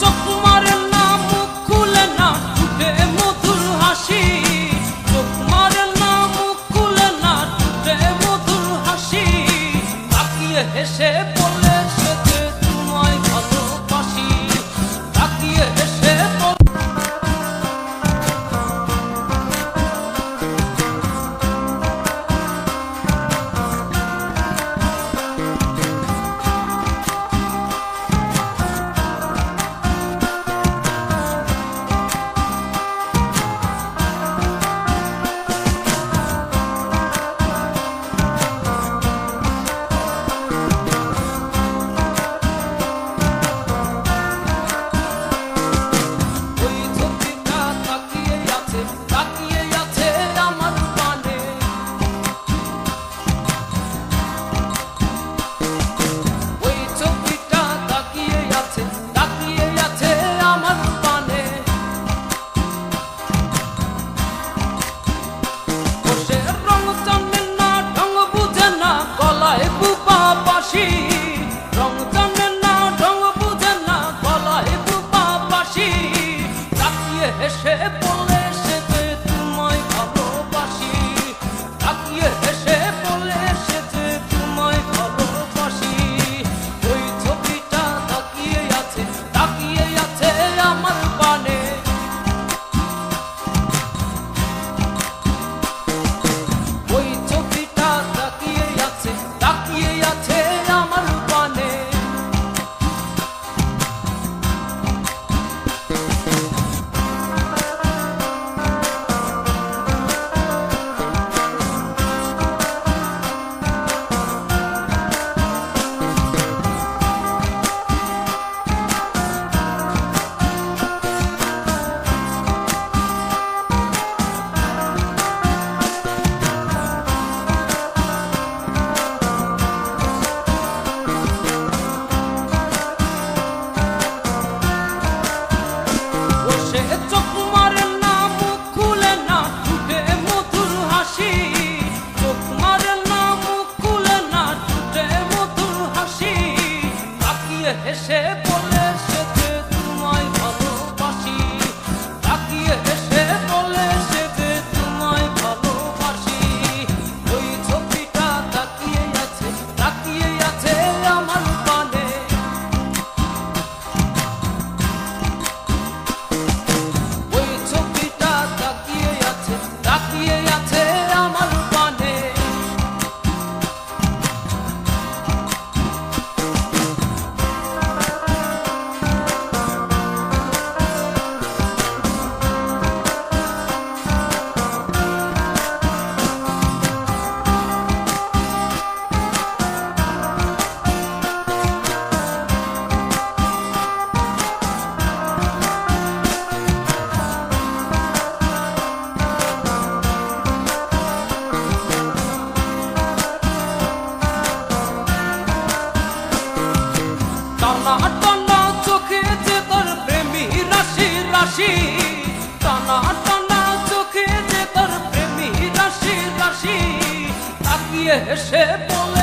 চোখ মারে না, মুখ খুলে না, ঠোঁটে মধুর হাসি। চোখ মারে না, মুখ খুলে না, ঠোঁটে মধুর হাসি। তাকিয়ে হেসে বলে সে যে তোমায় ভালোবাসি। তাকিয়ে হেসে হেসে বলে সে যে তোমায় ভালোবাসি। তাকিয়ে হেসে বলে সে যে তোমায় ভালোবাসি। ওই ছবিটা তাকিয়ে আছে আমার পানে। ওই ছবিটা তাকিয়ে আছে আমার পানে। চোখ মারে না, মুখ খুলে না, ঠোঁটে মধুর হাসি। চোখ মারে না, মুখ খুলে না, ঠোঁটে মধুর হাসি। তাকিয়ে হেসে বলে সে যে তোমায় ভালোবাসি। তাকিয়ে হেসে বলে সে যে তোমায় ভালোবাসি। ওই ছবিটা তাকিয়ে আছে আমার পানে। তাকিয়ে আছে আমার পানে। টানা টানা চোখে যে তার প্রেমী রাশি রাশি। টানা টানা চোখে যে তার প্রেমী রাশি রাশি। তাকিয়ে হেসে বলে